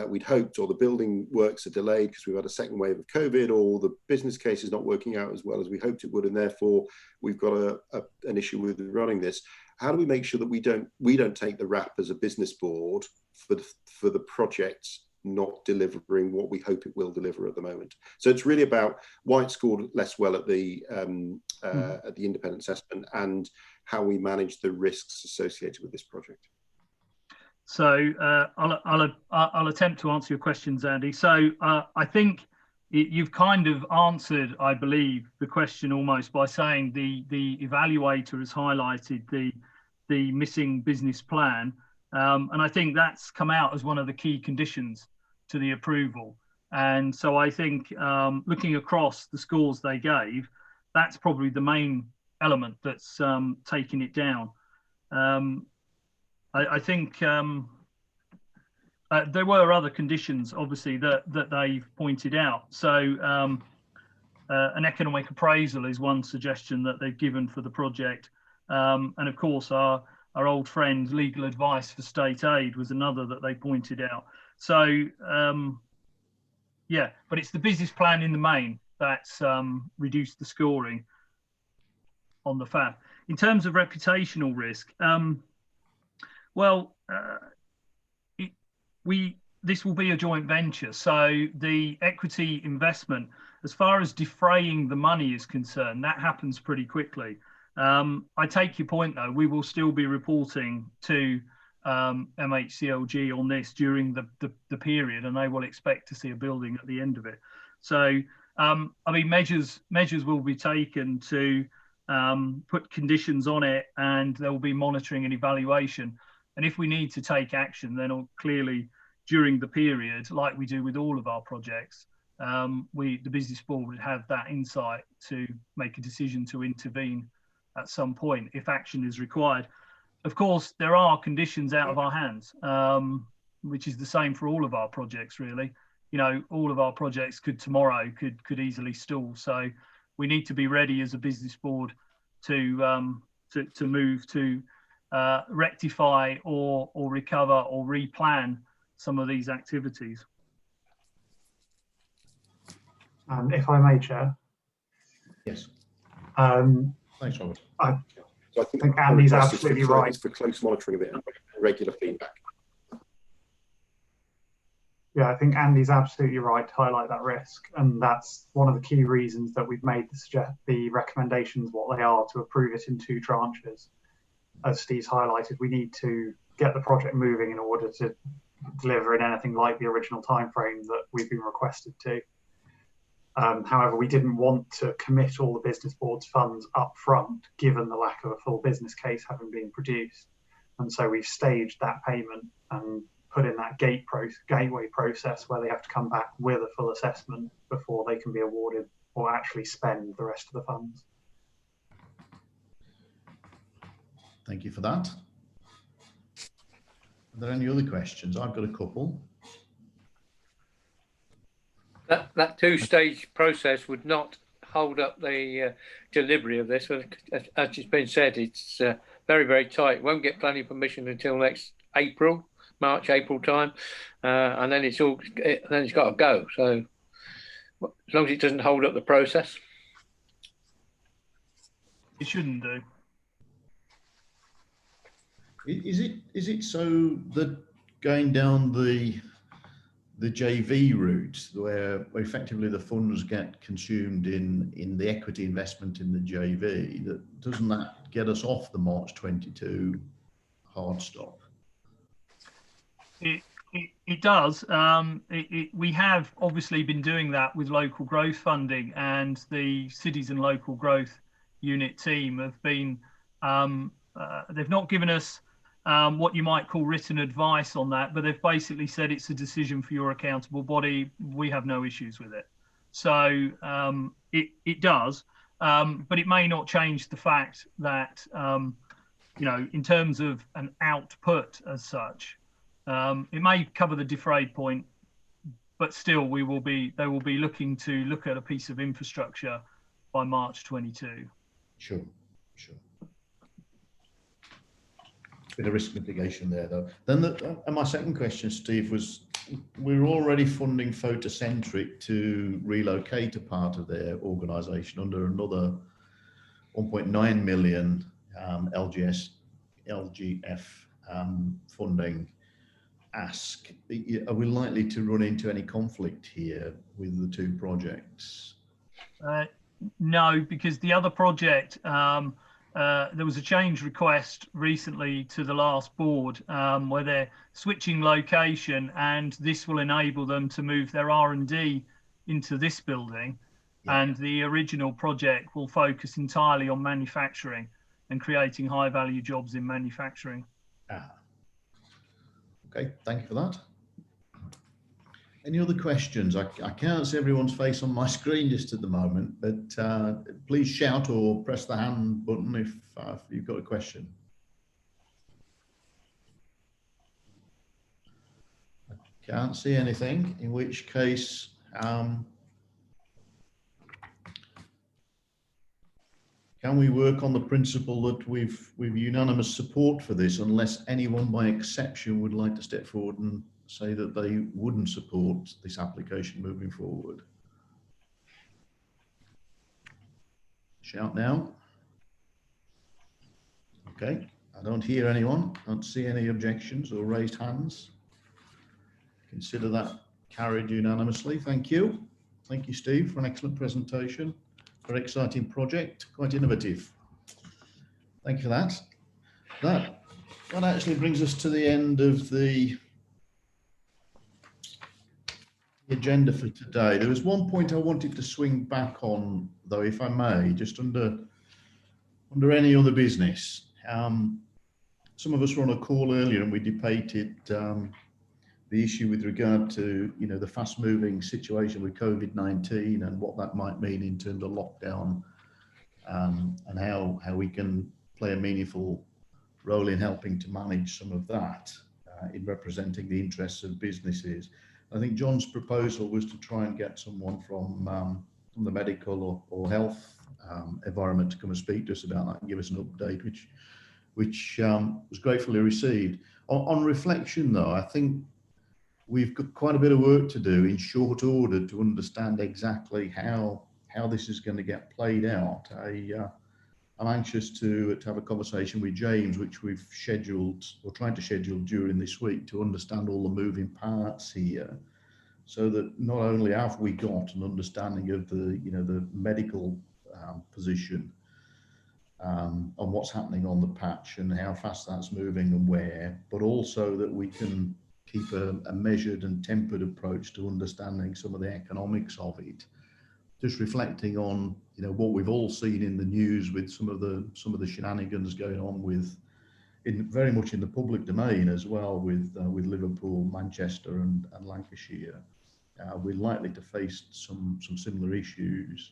we'd hoped, or the building works are delayed because we've had a second wave of COVID, or the business case is not working out as well as we hoped it would, and therefore we've got an issue with running this. How do we make sure that we don't take the rap as a business board for the project not delivering what we hope it will deliver at the moment? So it's really about why it scored less well at the independent assessment, and how we manage the risks associated with this project. So I'll attempt to answer your questions, Andy. So I think you've kind of answered, I believe, the question almost by saying the evaluator has highlighted the missing business plan, and I think that's come out as one of the key conditions to the approval. And so I think looking across the scores they gave, that's probably the main element that's taking it down. I think there were other conditions, obviously, that they've pointed out. So an economic appraisal is one suggestion that they've given for the project. And of course, our old friend, legal advice for state aid, was another that they pointed out. So, yeah, but it's the business plan in the main that's reduced the scoring on the FAF. In terms of reputational risk, this will be a joint venture. So the equity investment, as far as defraying the money is concerned, that happens pretty quickly. I take your point, though. We will still be reporting to MHCLG on this during the period, and they will expect to see a building at the end of it. So, I mean, measures will be taken to put conditions on it, and there will be monitoring and evaluation. And if we need to take action, then clearly during the period, like we do with all of our projects, the business board would have that insight to make a decision to intervene at some point if action is required. Of course, there are conditions out of our hands, which is the same for all of our projects, really. You know, all of our projects tomorrow could easily stall. So we need to be ready as a business board to move to rectify or recover or replan some of these activities. If I may, Chair. Yes. Thanks, Robert. So I think Andy's absolutely right. For close monitoring of it and regular feedback. Yeah, I think Andy's absolutely right to highlight that risk, and that's one of the key reasons that we've made the recommendations what they are, to approve it in 2 tranches. As Steve's highlighted, we need to get the project moving in order to deliver in anything like the original timeframe that we've been requested to. However, we didn't want to commit all the business board's funds up front, given the lack of a full business case having been produced. And so we've staged that payment and put in that gateway process where they have to come back with a full assessment before they can be awarded or actually spend the rest of the funds. Thank you for that. Are there any other questions? I've got a couple. That 2-stage process would not hold up the delivery of this. As it's been said, it's very, very tight. It won't get planning permission until next March, April time, and then it's got to go. So as long as it doesn't hold up the process, it shouldn't do. Is it so that going down the JV route, where effectively the funds get consumed in the equity investment in the JV, doesn't that get us off the March 22 hard stop? It does. We have obviously been doing that with local growth funding, and the Cities and Local Growth Unit team have been, they've not given us what you might call written advice on that, but they've basically said it's a decision for your accountable body. We have no issues with it. So it does, but it may not change the fact that, you know, in terms of an output as such, it may cover the defrayed point, but still they will be looking to look at a piece of infrastructure by March 22. Sure. Bit of risk mitigation there, though. Then and my second question, Steve, was we're already funding Photocentric to relocate a part of their organisation under another 1.9 million LGF funding ask. Are we likely to run into any conflict here with the two projects? No, because the other project, there was a change request recently to the last board where they're switching location, and this will enable them to move their R&D into this building. Yeah. And the original project will focus entirely on manufacturing and creating high value jobs in manufacturing. Okay, thank you for that. Any other questions? I can't see everyone's face on my screen just at the moment, but please shout or press the hand button if you've got a question. I can't see anything, in which case can we work on the principle that we've unanimous support for this, unless anyone by exception would like to step forward and say that they wouldn't support this application moving forward? Shout now. Okay, I don't hear anyone, don't see any objections or raised hands. Consider that carried unanimously. Thank you. Thank you, Steve, for an excellent presentation. Very exciting project, quite innovative. Thank you for that. That actually brings us to the end of the agenda for today. There was one point I wanted to swing back on, though, if I may, just under any other business. Some of us were on a call earlier and we debated the issue with regard to, you know, the fast-moving situation with COVID-19 and what that might mean in terms of lockdown, and how we can play a meaningful role in helping to manage some of that in representing the interests of businesses. I think John's proposal was to try and get someone from the medical or health environment to come and speak to us about that and give us an update, which was gratefully received. On reflection, though, I think we've got quite a bit of work to do in short order to understand exactly how this is going to get played out. I'm anxious to have a conversation with James, which we've scheduled or trying to schedule during this week, to understand all the moving parts here, so that not only have we got an understanding of the medical position on what's happening on the patch and how fast that's moving and where, but also that we can keep a measured and tempered approach to understanding some of the economics of it. Just reflecting on what we've all seen in the news with some of the shenanigans going on very much in the public domain as well with Liverpool, Manchester and Lancashire. We're likely to face some similar issues.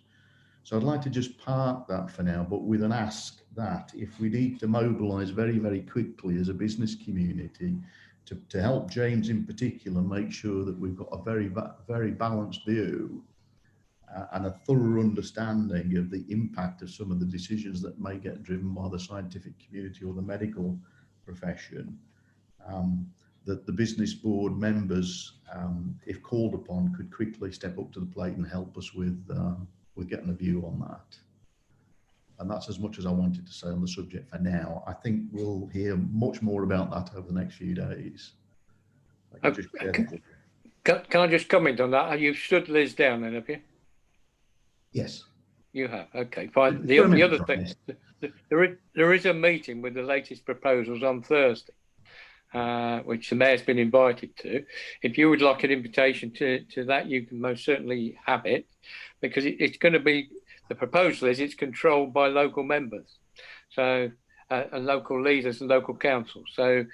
So I'd like to just park that for now, but with an ask that if we need to mobilise very, very quickly as a business community to help James in particular make sure that we've got a very, very balanced view and a thorough understanding of the impact of some of the decisions that may get driven by the scientific community or the medical profession, that the business board members, if called upon, could quickly step up to the plate and help us with getting a view on that. And that's as much as I wanted to say on the subject for now. I think we'll hear much more about that over the next few days. Can I just comment on that? You've stood Liz down then, have you? Yes. You have, okay, fine. The other thing, there is a meeting with the latest proposals on Thursday, which the Mayor's been invited to. If you would like an invitation to that, you can most certainly have it, because it's going to be, the proposal is it's controlled by local members, so and local leaders and local councils. So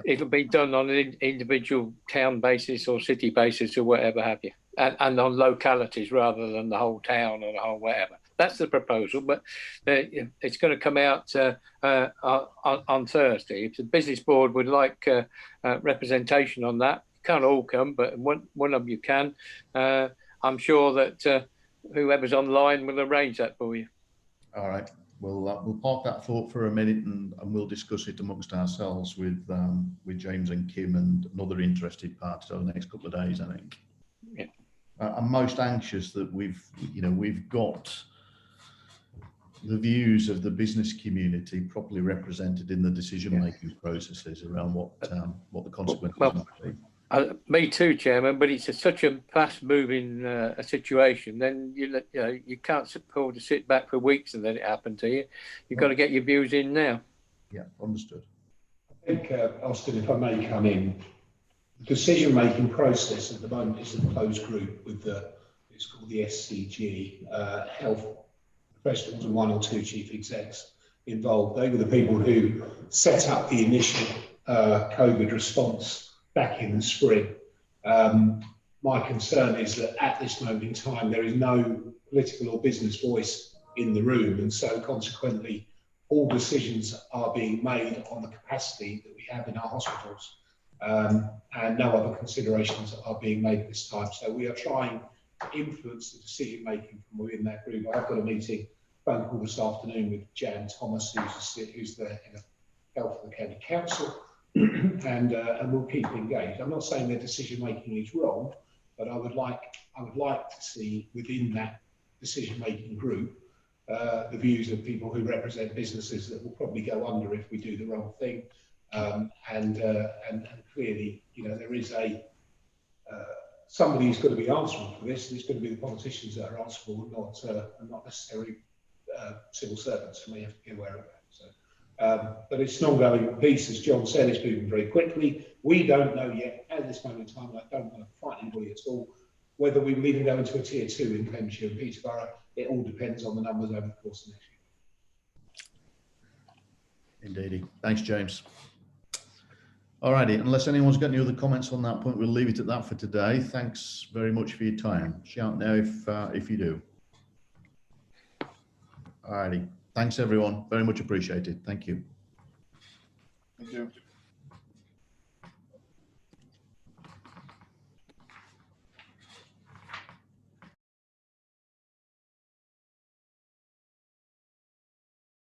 it'll be done on an individual town basis or city basis or whatever have you. and on localities rather than the whole town or the whole whatever. That's the proposal, but it's going to come out on Thursday. If the business board would like representation on that, can't all come, but one of you can. I'm sure that whoever's online will arrange that for you. All right. We'll park that thought for a minute and we'll discuss it amongst ourselves with James and Kim and other interested parties over the next couple of days, I think. Yeah. I'm most anxious that we've got the views of the business community properly represented in the decision-making processes around what the consequences might be. Me too, Chairman. But it's such a fast-moving situation. Then you can't afford to sit back for weeks and let it happen to you. You've got to get your views in now. Yeah, understood. I think, Austin, if I may come in, the decision-making process at the moment is a closed group with it's called the SCG, health professionals and 1 or 2 chief execs involved. They were the people who set up the initial COVID response back in the spring. My concern is that at this moment in time, there is no political or business voice in the room. And so consequently, all decisions are being made on the capacity that we have in our hospitals. And no other considerations are being made at this time. So we are trying to influence the decision making from within that group. I've got a phone call this afternoon with Jan Thomas, who's the head of health of the county council, and we'll keep engaged. I'm not saying their decision making is wrong, but I would like to see within that decision making group the views of people who represent businesses that will probably go under if we do the wrong thing. And clearly, there is somebody who's got to be answerable for this, and it's going to be the politicians that are answerable, not necessarily civil servants, and we have to be aware of that. So, but it's an ongoing piece, as John said, it's moving very quickly. We don't know yet at this moment in time, and I don't want to frighten anybody at all, whether we will even go into a tier 2 in Cambridgeshire and Peterborough. It all depends on the numbers over the course of next year. Indeedy. Thanks, James. All righty. Unless anyone's got any other comments on that point, we'll leave it at that for today. Thanks very much for your time. Shout now if you do. All righty. Thanks, everyone. Very much appreciated. Thank you. Thank you.